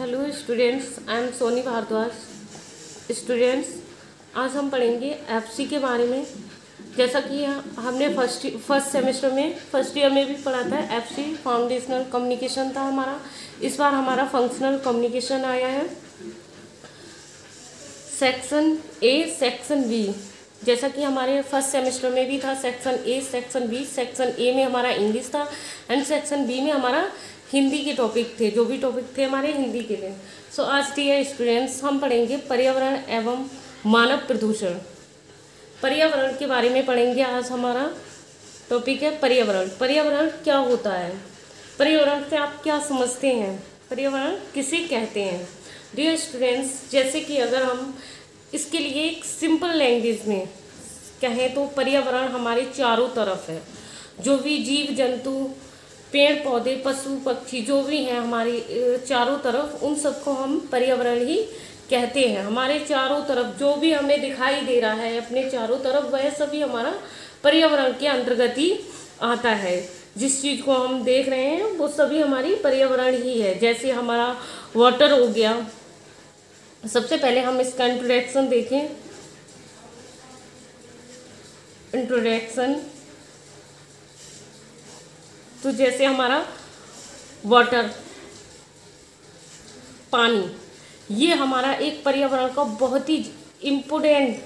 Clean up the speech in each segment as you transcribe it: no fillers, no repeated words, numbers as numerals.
Hello students, I am Soni Bhardwaj. Students, आज हम पढ़ेंगे एफसी के बारे में। जैसा कि हमने फर्स्ट सेमेस्टर में फर्स्ट ईयर में भी पढ़ा था। एफसी फाउंडेशनल कम्युनिकेशन था हमारा। इस बार हमारा फंक्शनल कम्युनिकेशन आया है। सेक्शन ए, सेक्शन बी, जैसा कि हमारे फर्स्ट सेमेस्टर में भी था। Section A, section B. Section A में हमारा इंग्लिश था एंड सेक्शन बी में हमारा हिंदी के टॉपिक थे। जो भी टॉपिक थे हमारे हिंदी के थे। सो आज डियर स्टूडेंट्स, हम पढ़ेंगे पर्यावरण एवं मानव प्रदूषण। पर्यावरण के बारे में पढ़ेंगे। आज हमारा टॉपिक है पर्यावरण। पर्यावरण क्या होता है? पर्यावरण से आप क्या समझते हैं? पर्यावरण किसे कहते हैं? डियर स्टूडेंट्स, जैसे कि अगर हम इसके लिए एक सिंपल लैंग्वेज में कहें तो पर्यावरण हमारे चारों तरफ है। जो भी जीव जंतु, पेड़ पौधे, पशु पक्षी जो भी हैं हमारे चारों तरफ, उन सबको हम पर्यावरण ही कहते हैं। हमारे चारों तरफ जो भी हमें दिखाई दे रहा है अपने चारों तरफ, वह सभी हमारा पर्यावरण के अंतर्गत ही आता है। जिस चीज़ को हम देख रहे हैं वो सभी हमारी पर्यावरण ही है। जैसे हमारा वाटर हो गया। सबसे पहले हम इसका इंट्रोडक्शन देखें। इंट्रोडक्शन तो जैसे हमारा वाटर, पानी, ये हमारा एक पर्यावरण का बहुत ही इम्पोर्टेंट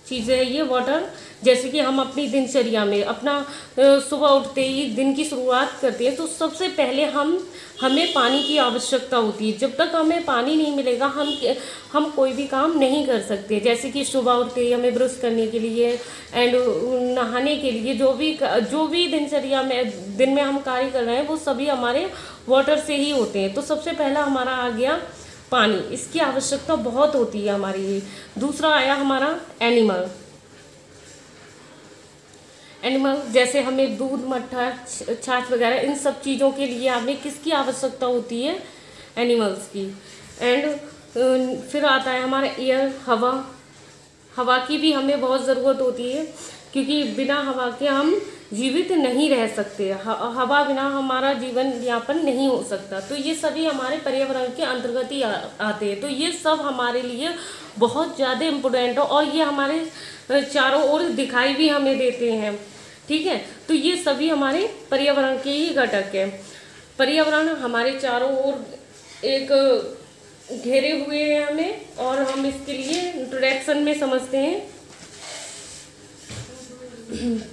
चीज़ है ये वाटर। जैसे कि हम अपनी दिनचर्या में अपना सुबह उठते ही दिन की शुरुआत करते हैं तो सबसे पहले हमें पानी की आवश्यकता होती है। जब तक हमें पानी नहीं मिलेगा हम कोई भी काम नहीं कर सकते। जैसे कि सुबह उठते ही हमें ब्रश करने के लिए एंड नहाने के लिए जो भी दिनचर्या में दिन में हम कार्य कर रहे हैं वो सभी हमारे वाटर से ही होते हैं। तो सबसे पहला हमारा आ गया पानी। इसकी आवश्यकता बहुत होती है हमारी। दूसरा आया हमारा एनिमल। जैसे हमें दूध, मट्ठा, छाछ वगैरह, इन सब चीज़ों के लिए हमें किसकी आवश्यकता होती है? एनिमल्स की। एंड फिर आता है हमारा एयर, हवा। हवा की भी हमें बहुत ज़रूरत होती है क्योंकि बिना हवा के हम जीवित नहीं रह सकते। हवा बिना हमारा जीवन यापन नहीं हो सकता। तो ये सभी हमारे पर्यावरण के अंतर्गत ही आते हैं। तो ये सब हमारे लिए बहुत ज़्यादा इम्पोर्टेंट है और ये हमारे चारों ओर दिखाई भी हमें देते हैं। ठीक है, तो ये सभी हमारे पर्यावरण के ही घटक हैं। पर्यावरण हमारे चारों ओर एक घेरे हुए हैं हमें, और हम इसके लिए इंट्रोडक्शन में समझते हैं।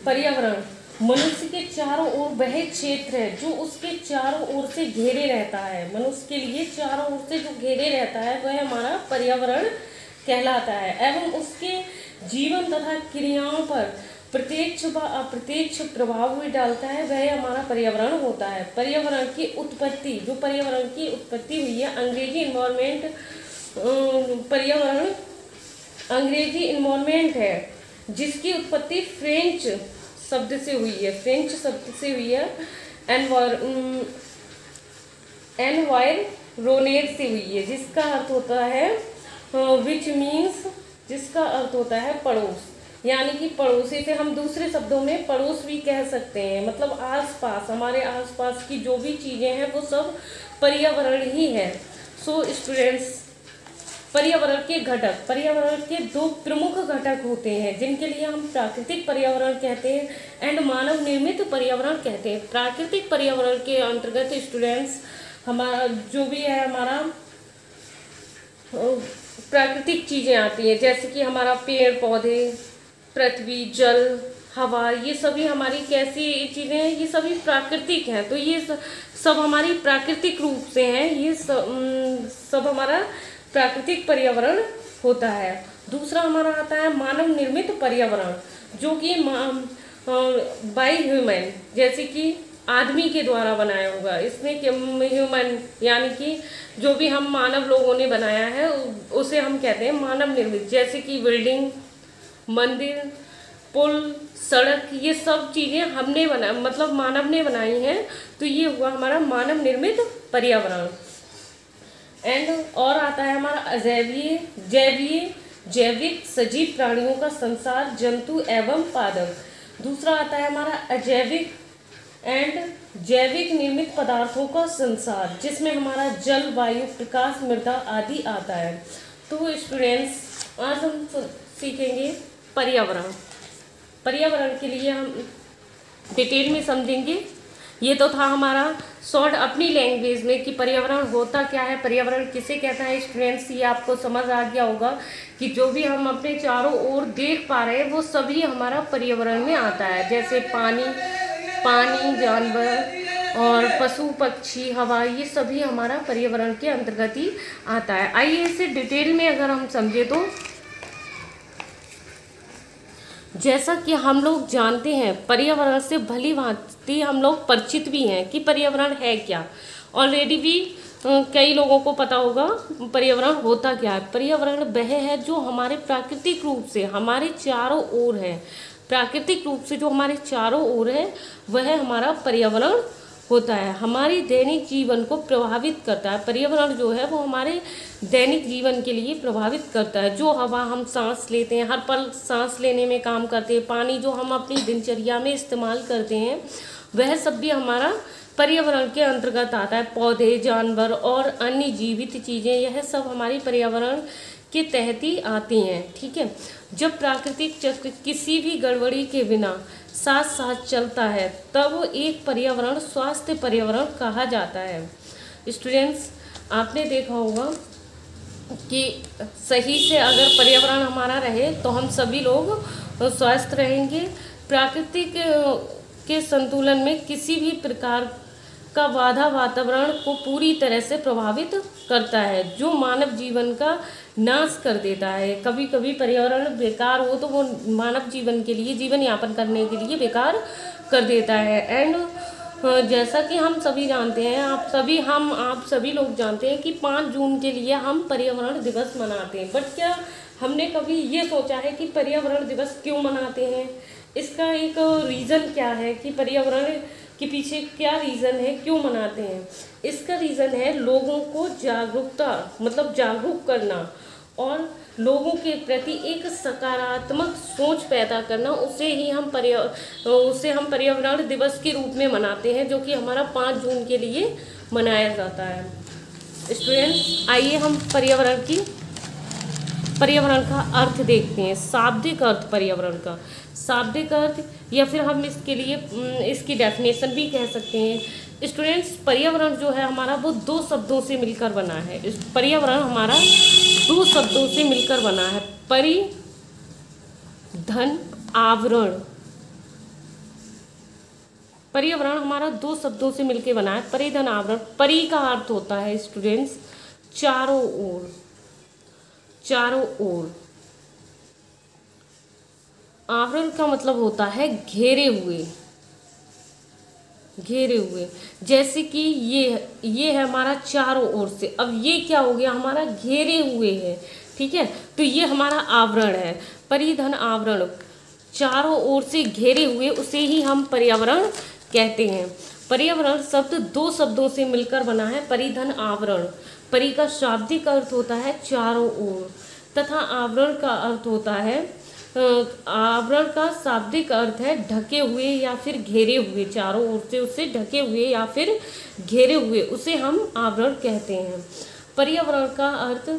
पर्यावरण मनुष्य के चारों ओर वह क्षेत्र है जो उसके चारों ओर से घेरे रहता है। मनुष्य के लिए चारों ओर से जो घेरे रहता है वह हमारा पर्यावरण कहलाता है एवं उसके जीवन तथा क्रियाओं पर प्रत्यक्ष व अप्रत्यक्ष प्रभाव भी डालता है, वह हमारा पर्यावरण होता है। पर्यावरण की उत्पत्ति, जो पर्यावरण की उत्पत्ति हुई है, अंग्रेजी इन्वायरमेंट, पर्यावरण अंग्रेजी इन्वायरमेंट है जिसकी उत्पत्ति फ्रेंच शब्द से हुई है। फ्रेंच शब्द से हुई है। एनवायरनेट से हुई है, जिसका अर्थ होता है विच मीन्स, जिसका अर्थ होता है पड़ोस। यानी कि पड़ोसी से हम दूसरे शब्दों में पड़ोस भी कह सकते हैं। मतलब आसपास, हमारे आसपास की जो भी चीज़ें हैं वो सब पर्यावरण ही है। सो स्टूडेंट्स, पर्यावरण के घटक, पर्यावरण के दो प्रमुख घटक होते हैं जिनके लिए हम प्राकृतिक पर्यावरण कहते हैं एंड मानव निर्मित पर्यावरण कहते हैं। प्राकृतिक पर्यावरण के अंतर्गत स्टूडेंट्स हमारा जो भी है, हमारा प्राकृतिक चीज़ें आती हैं। जैसे कि हमारा पेड़ पौधे, पृथ्वी, जल, हवा, ये सभी हमारी कैसी चीज़ें हैं? ये सभी प्राकृतिक हैं। तो ये सब हमारी प्राकृतिक रूप से हैं। ये सब हमारा प्राकृतिक पर्यावरण होता है। दूसरा हमारा आता है मानव निर्मित पर्यावरण, जो कि बाय ह्यूमन, जैसे कि आदमी के द्वारा बनाया होगा। इसमें ह्यूमन यानी कि जो भी हम मानव लोगों ने बनाया है उसे हम कहते हैं मानव निर्मित। जैसे कि बिल्डिंग, मंदिर, पुल, सड़क, ये सब चीज़ें हमने मतलब मानव ने बनाई हैं। तो ये हुआ हमारा मानव निर्मित पर्यावरण। एंड और आता है हमारा अजैविक, जैविक, सजीव प्राणियों का संसार, जंतु एवं पादप। दूसरा आता है हमारा अजैविक, एंड जैविक निर्मित पदार्थों का संसार, जिसमें हमारा जल, वायु, प्रकाश, मृदा आदि आता है। तो स्टूडेंट्स आज हम सीखेंगे पर्यावरण। पर्यावरण के लिए हम डिटेल में समझेंगे। ये तो था हमारा शॉर्ट अपनी लैंग्वेज में कि पर्यावरण होता क्या है, पर्यावरण किसे कहता है। स्टूडेंट्स ये आपको समझ आ गया होगा कि जो भी हम अपने चारों ओर देख पा रहे हैं वो सभी हमारा पर्यावरण में आता है। जैसे पानी, जानवर और पशु पक्षी, हवा, ये सभी हमारा पर्यावरण के अंतर्गत ही आता है। आइए इसे डिटेल में अगर हम समझे तो जैसा कि हम लोग जानते हैं पर्यावरण से भली भांति हम लोग परिचित भी हैं कि पर्यावरण है क्या। ऑलरेडी भी कई लोगों को पता होगा पर्यावरण होता क्या है। पर्यावरण वह है जो हमारे प्राकृतिक रूप से हमारे चारों ओर है। प्राकृतिक रूप से जो हमारे चारों ओर है वह हमारा पर्यावरण होता है। हमारी दैनिक जीवन को प्रभावित करता है। पर्यावरण जो है वो हमारे दैनिक जीवन के लिए प्रभावित करता है। जो हवा हम सांस लेते हैं, हर पल सांस लेने में काम करते हैं, पानी जो हम अपनी दिनचर्या में इस्तेमाल करते हैं, वह सब भी हमारा पर्यावरण के अंतर्गत आता है। पौधे, जानवर और अन्य जीवित चीज़ें, यह सब हमारे पर्यावरण के तहत ही आती हैं। ठीक है। जब प्राकृतिक चक्र किसी भी गड़बड़ी के बिना साथ साथ चलता है तब एक पर्यावरण स्वास्थ्य पर्यावरण कहा जाता है। स्टूडेंट्स आपने देखा होगा कि सही से अगर पर्यावरण हमारा रहे तो हम सभी लोग स्वस्थ रहेंगे। प्राकृतिक के संतुलन में किसी भी प्रकार का बाधा वातावरण को पूरी तरह से प्रभावित करता है, जो मानव जीवन का नाश कर देता है। कभी कभी पर्यावरण बेकार हो तो वो मानव जीवन के लिए, जीवन यापन करने के लिए बेकार कर देता है। एंड जैसा कि हम सभी जानते हैं, आप सभी लोग जानते हैं कि 5 जून के लिए हम पर्यावरण दिवस मनाते हैं। बट क्या हमने कभी ये सोचा है कि पर्यावरण दिवस क्यों मनाते हैं? इसका एक रीज़न क्या है कि पर्यावरण के पीछे क्या रीज़न है, क्यों मनाते हैं? इसका रीज़न है लोगों को जागरूक करना और लोगों के प्रति एक सकारात्मक सोच पैदा करना। उसे हम पर्यावरण दिवस के रूप में मनाते हैं, जो कि हमारा 5 जून के लिए मनाया जाता है। स्टूडेंट्स आइए हम पर्यावरण का अर्थ देखते हैं। शाब्दिक अर्थ पर्यावरण का, शाब्दिक अर्थ या फिर हम इसकी डेफिनेशन भी कह सकते हैं। स्टूडेंट्स पर्यावरण जो है हमारा वो 2 शब्दों से मिलकर बना है। पर्यावरण हमारा 2 शब्दों से मिलकर बना है। परि धन आवरण। पर्यावरण हमारा 2 शब्दों से मिलकर बना है। परि धन आवरण। परि का अर्थ होता है स्टूडेंट्स चारों ओर, चारों ओर। आवरण का मतलब होता है घेरे हुए, घेरे हुए। जैसे कि ये है हमारा चारों ओर से। अब ये क्या हो गया? हमारा घेरे हुए है। ठीक है, तो ये हमारा आवरण है। परिधन आवरण, चारों ओर से घेरे हुए, उसे ही हम पर्यावरण कहते हैं। पर्यावरण शब्द 2 शब्दों से मिलकर बना है। परिधन आवरण। परि का शाब्दिक अर्थ होता है चारों ओर, तथा आवरण का अर्थ होता है, आवरण का शाब्दिक अर्थ है ढके हुए या फिर घेरे हुए। चारों ओर से उसे ढके हुए या फिर घेरे हुए, उसे हम आवरण कहते हैं। पर्यावरण का अर्थ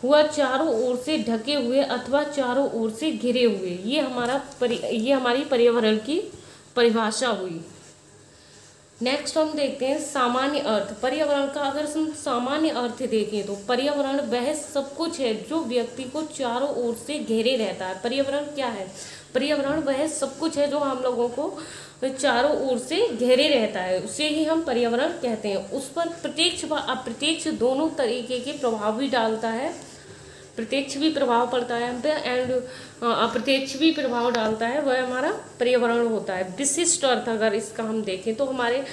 हुआ चारों ओर से ढके हुए अथवा चारों ओर से घिरे हुए। ये हमारी पर्यावरण की परिभाषा हुई। नेक्स्ट हम देखते हैं सामान्य अर्थ। पर्यावरण का अगर हम सामान्य अर्थ देखें तो पर्यावरण वह सब कुछ है जो व्यक्ति को चारों ओर से घेरे रहता है। पर्यावरण क्या है? पर्यावरण वह सब कुछ है जो हम लोगों को चारों ओर से घेरे रहता है, उसे ही हम पर्यावरण कहते हैं। उस पर प्रत्यक्ष व अप्रत्यक्ष दोनों तरीके के प्रभाव भी डालता है। प्रत्यक्ष भी प्रभाव पड़ता है हम पे एंड अप्रत्यक्ष भी प्रभाव डालता है, वह हमारा पर्यावरण होता है। विशिष्ट अर्थ अगर इसका हम देखें तो हमारे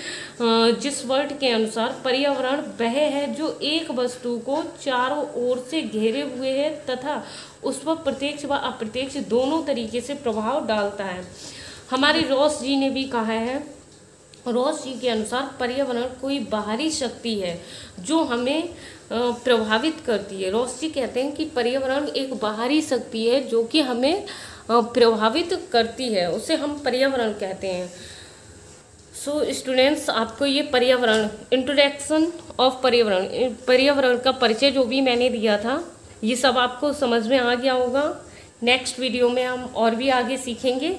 जिस वर्ड के अनुसार पर्यावरण वह है जो एक वस्तु को चारों ओर से घेरे हुए है तथा उस पर प्रत्यक्ष व अप्रत्यक्ष दोनों तरीके से प्रभाव डालता है। हमारे रॉस जी ने भी कहा है, रॉस जी के अनुसार पर्यावरण कोई बाहरी शक्ति है जो हमें प्रभावित करती है। रॉस जी कहते हैं कि पर्यावरण एक बाहरी शक्ति है जो कि हमें प्रभावित करती है, उसे हम पर्यावरण कहते हैं। सो स्टूडेंट्स, आपको ये पर्यावरण, इंट्रोडक्शन ऑफ पर्यावरण, पर्यावरण का परिचय जो भी मैंने दिया था, ये सब आपको समझ में आ गया होगा। नेक्स्ट वीडियो में हम और भी आगे सीखेंगे।